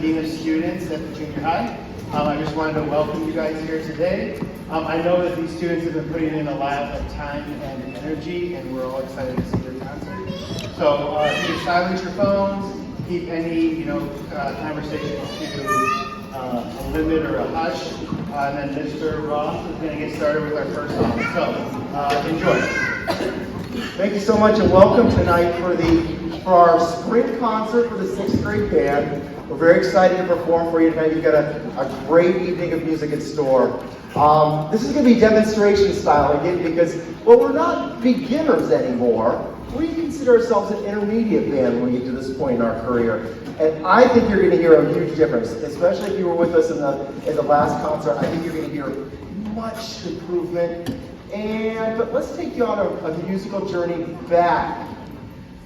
Dean of Students at the junior high. I just wanted to welcome you guys here today. I know that these students have been putting in a lot of time and energy, and we're all excited to see their concert. So please silence your phones, keep any conversations to a limit or a hush, and then Mr. Ross is going to get started with our first song. So enjoy. Thank you so much and welcome tonight for our spring concert for the 6th grade band. We're very excited to perform for you tonight. You've got a great evening of music in store. This is going to be demonstration style again because, well, we're not beginners anymore. We consider ourselves an intermediate band when we get to this point in our career. And I think you're going to hear a huge difference, especially if you were with us in the last concert. I think you're going to hear much improvement. But let's take you on a musical journey back.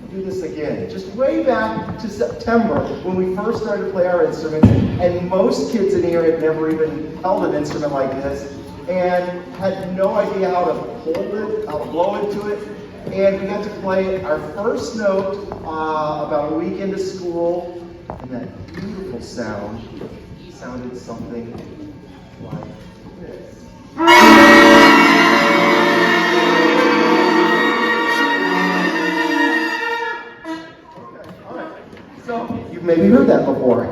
We'll do this again. Just way back to September when we first started to play our instruments, and most kids in here had never even held an instrument like this and had no idea how to hold it, how to blow into it. And we got to play our first note about a week into school, and that beautiful sound sounded something like this. You've maybe heard that before.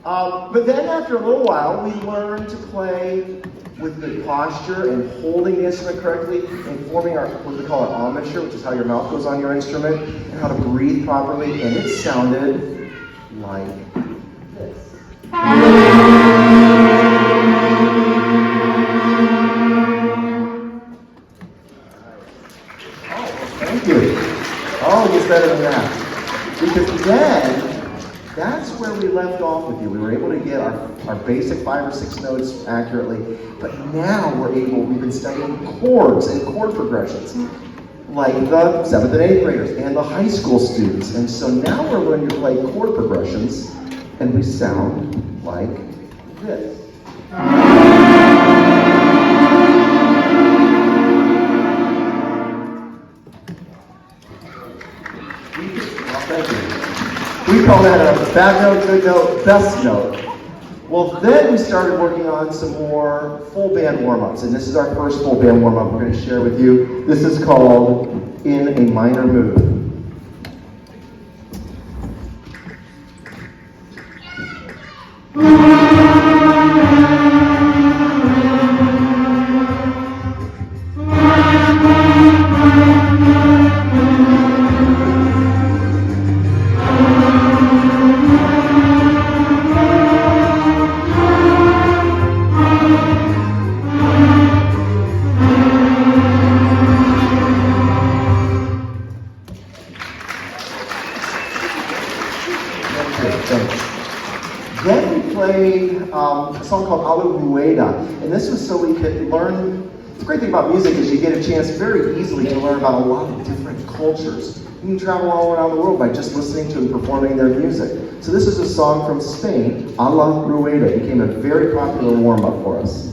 But then after a little while, we learned to play with good posture and holding the instrument correctly and forming our, what we call an embouchure, which is how your mouth goes on your instrument, and how to breathe properly, and it sounded like this. Oh, thank you. Oh, it gets better than that. Because then, that's where we left off with you. We were able to get our basic 5 or 6 notes accurately, but now we've been studying chords and chord progressions, like the 7th and 8th graders and the high school students. And so now we're learning to play chord progressions, and we sound like this. We call that a bad note, good note, best note. Well, then we started working on some more full band warm-ups, and this is our first full band warm-up we're going to share with you. This is called In a Minor Mood. Then we played a song called A La Rueda, and this was so we could learn. The great thing about music is you get a chance very easily to learn about a lot of different cultures. You can travel all around the world by just listening to and performing their music. So this is a song from Spain, A La Rueda. It became a very popular warm-up for us.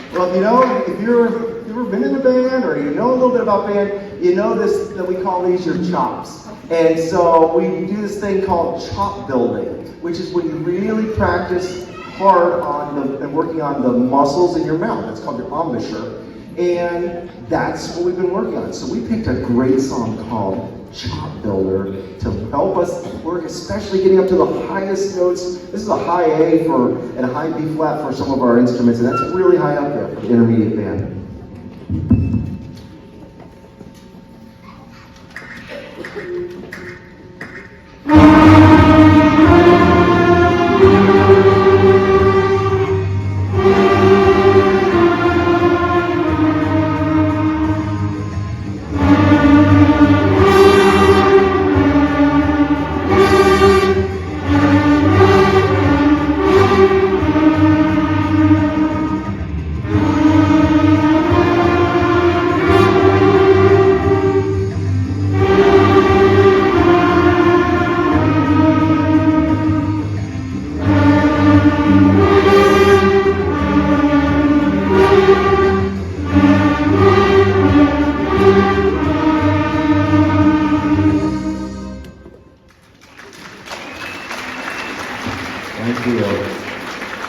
Well, if you've ever been in a band or you know a little bit about band, you know this, that we call these your chops. And so we do this thing called chop building, which is when you really practice hard on and working on the muscles in your mouth. It's called your embouchure. And that's what we've been working on. So we picked a great song called chop builder to help us work, especially getting up to the highest notes. This is a high A and a high B flat for some of our instruments, and that's really high up there for the intermediate band.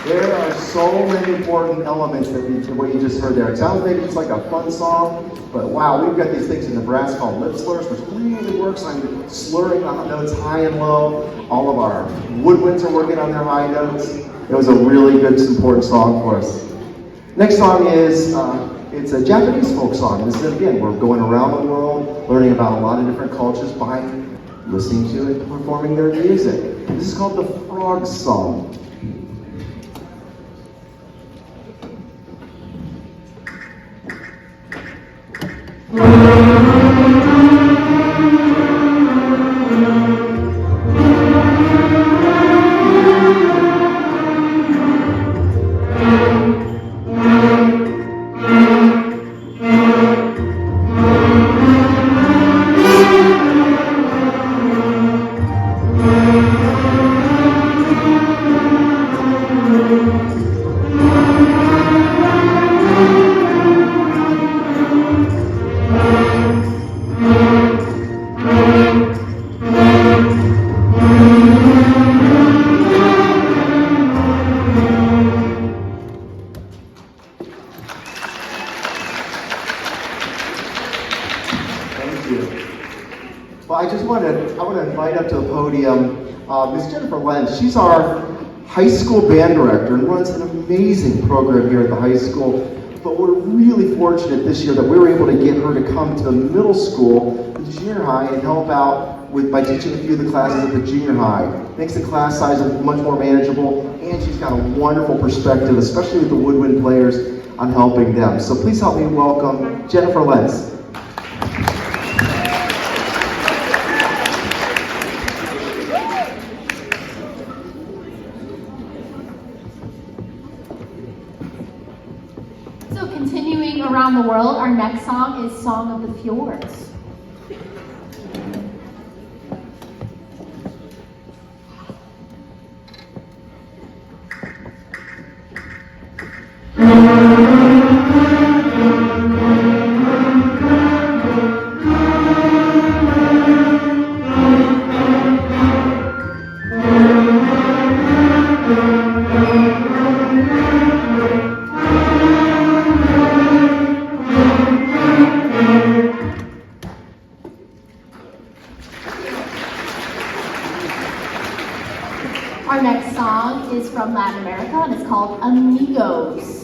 There are so many important elements to what you just heard there. It sounds maybe it's like a fun song, but wow, we've got these things in the brass called lip slurs, which really works on slurring on notes high and low. All of our woodwinds are working on their high notes. It was a really good, important song for us. Next song is, it's a Japanese folk song. This is, again, we're going around the world, learning about a lot of different cultures by listening to and performing their music. This is called the Frog Song. Well, I want to invite up to the podium Ms. Jennifer Lenz. She's our high school band director and runs an amazing program here at the high school. But we're really fortunate this year that we were able to get her to come to the middle school, the junior high, and help out by teaching a few of the classes at the junior high. Makes the class size much more manageable, and she's got a wonderful perspective, especially with the woodwind players, on helping them. So please help me welcome Jennifer Lenz. Continuing around the world, our next song is Song of the Fjords. Our next song is from Latin America and it's called Amigos.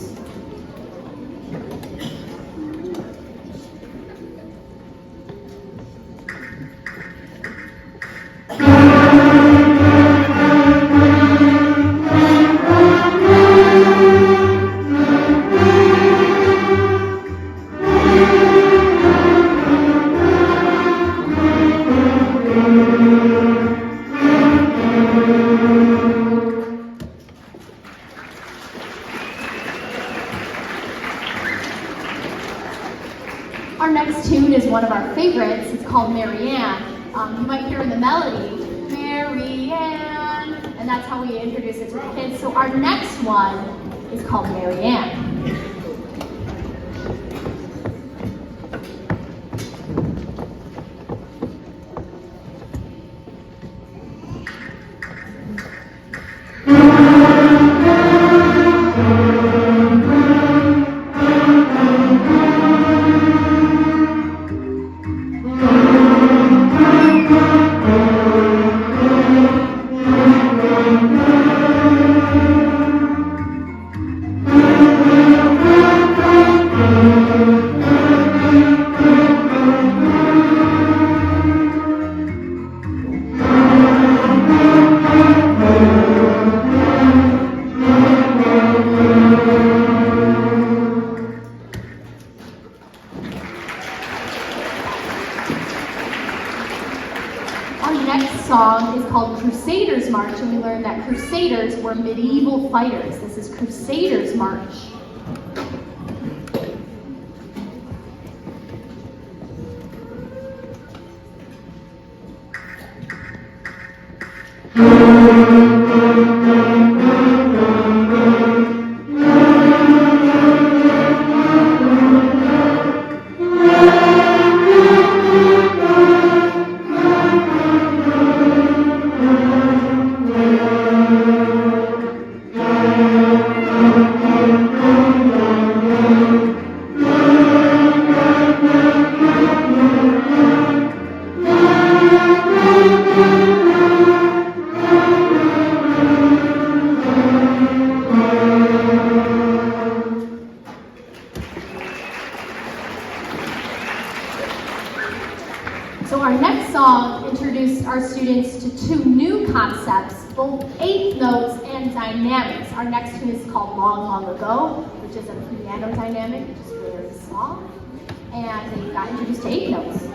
Our next tune is one of our favorites. It's called Marianne. You might hear in the melody, Marianne, and that's how we introduce it to the kids. So our next one is called Marianne. song is called Crusaders March, and we learned that Crusaders were medieval fighters. This is Crusaders March. So our next song introduced our students to two new concepts, both eighth notes and dynamics. Our next tune is called Long, Long Ago, which is a piano dynamic, which is very soft. And they got introduced to eighth notes.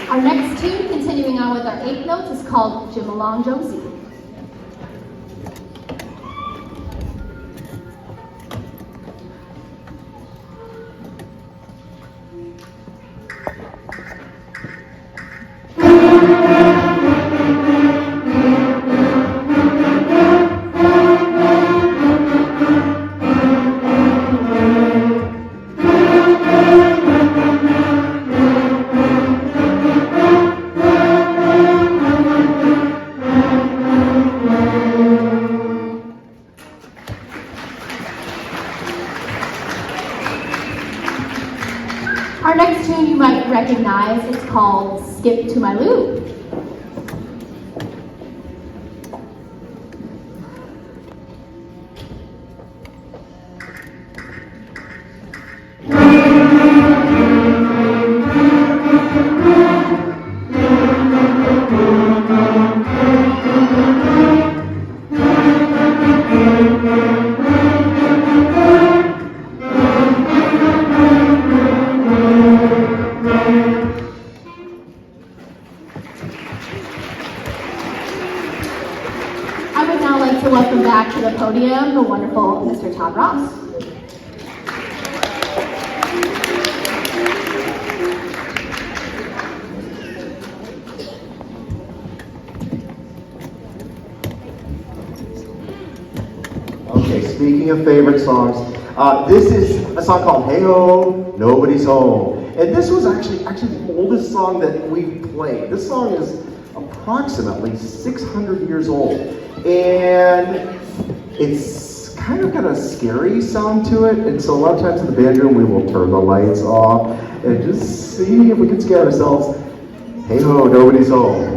Our next tune, continuing on with our eighth notes, is called Jim Along Josie. Our next tune you might recognize, it's called Skip to My Lou. I would now like to welcome back to the podium the wonderful Mr. Todd Ross. Okay, speaking of favorite songs, this is a song called Hey Ho, Nobody's Home. And this was actually the oldest song that we've played. This song is approximately 600 years old. And it's kind of got a scary sound to it. And so a lot of times in the band room, we will turn the lights off and just see if we can scare ourselves. Hey ho, nobody's home.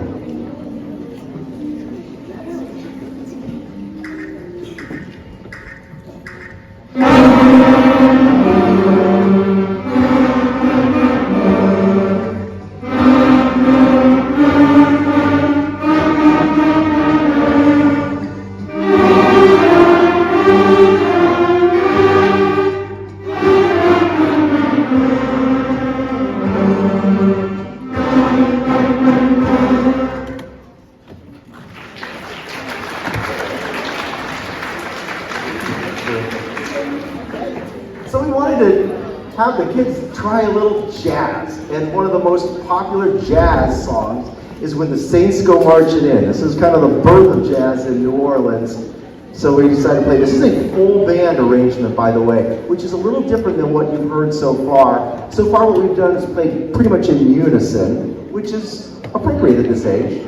try a little jazz. And one of the most popular jazz songs is When the Saints Go Marching In. This is kind of the birth of jazz in New Orleans. So we decided to play. This is a full band arrangement, by the way, which is a little different than what you've heard so far. So far what we've done is play pretty much in unison, which is appropriate at this age.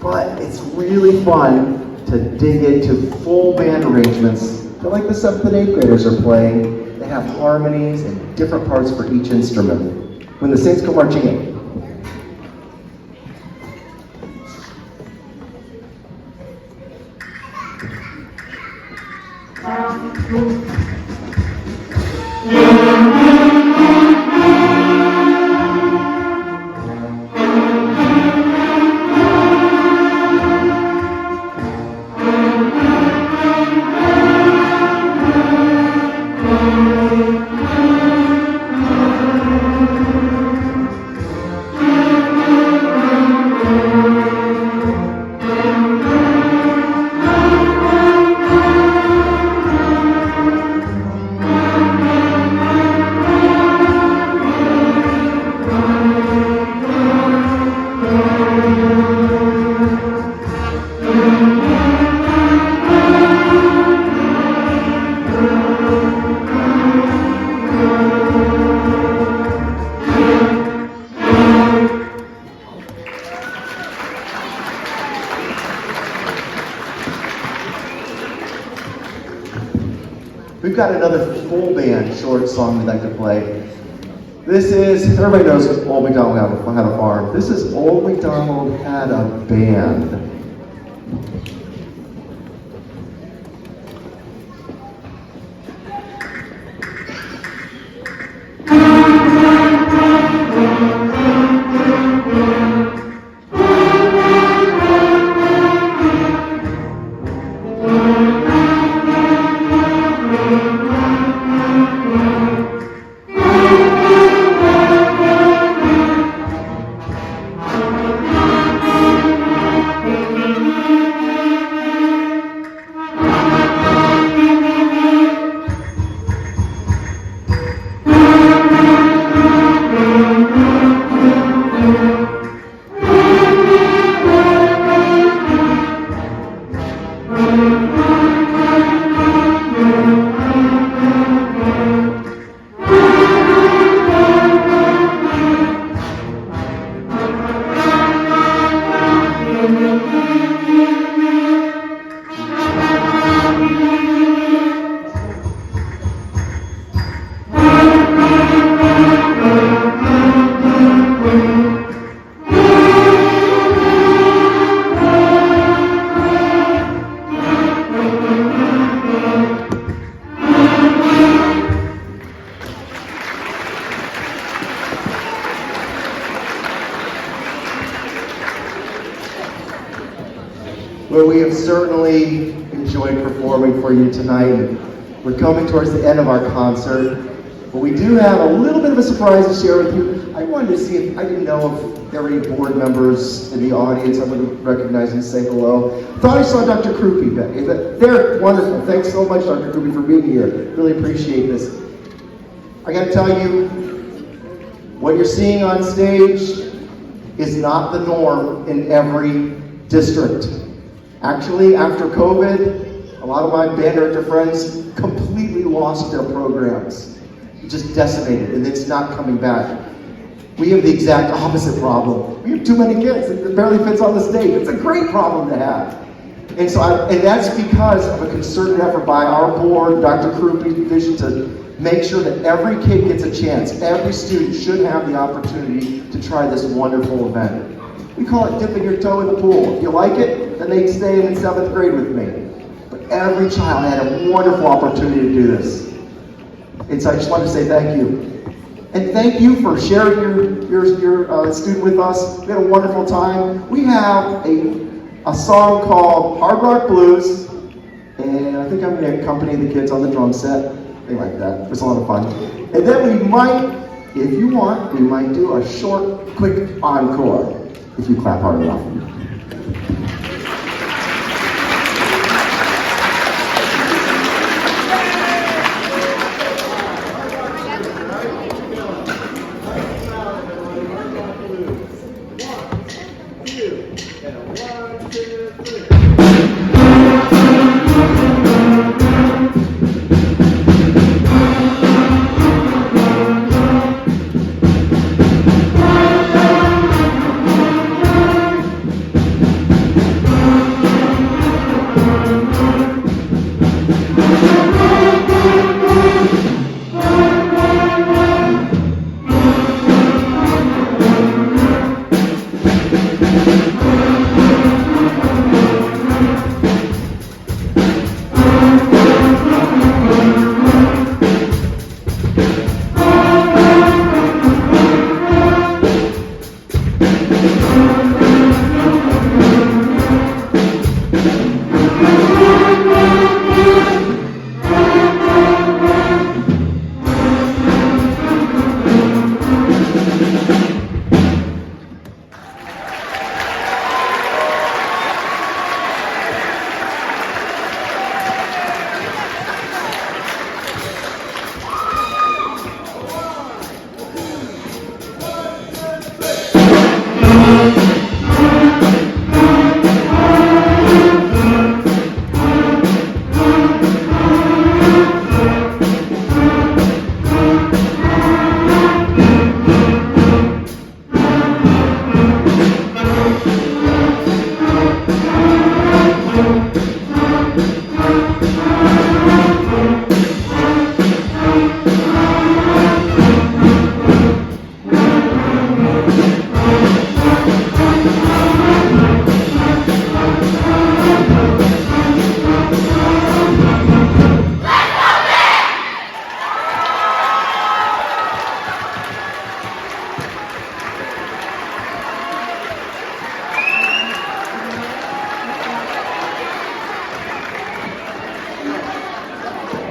But it's really fun to dig into full band arrangements that like the 7th and 8th graders are playing. They have harmonies and different parts for each instrument. When the Saints Go Marching In. We've got another full band short song we'd like to play. This is, everybody knows Old MacDonald had a farm. This is Old MacDonald Had a Band. Well, we have certainly enjoyed performing for you tonight. We're coming towards the end of our concert, but we do have a little bit of a surprise to share with you. I wanted to see if, I didn't know if there were any board members in the audience I would recognize and say hello. Thought I saw Dr. Krupe back. They're wonderful. Thanks so much, Dr. Krupe, for being here. Really appreciate this. I gotta tell you, what you're seeing on stage is not the norm in every district. Actually, after COVID, a lot of my band director friends completely lost their programs. Just decimated, and it's not coming back. We have the exact opposite problem. We have too many kids. It barely fits on the stage. It's a great problem to have. And that's because of a concerted effort by our board, Dr. Krupe's vision to make sure that every kid gets a chance. Every student should have the opportunity to try this wonderful event. We call it dipping your toe in the pool. If you like it, then they stay in 7th grade with me. But every child had a wonderful opportunity to do this. And so I just wanted to say thank you. And thank you for sharing your student with us. We had a wonderful time. We have a song called Hard Rock Blues, and I think I'm going to accompany the kids on the drum set. They like that. It's a lot of fun. And then we might, if you want, we might do a short, quick encore, if you clap hard enough.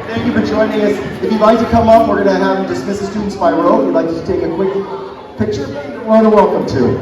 Thank you for joining us. If you'd like to come up, we're going to have you dismiss the students by row. If you'd like to take a quick picture, you're more than welcome to.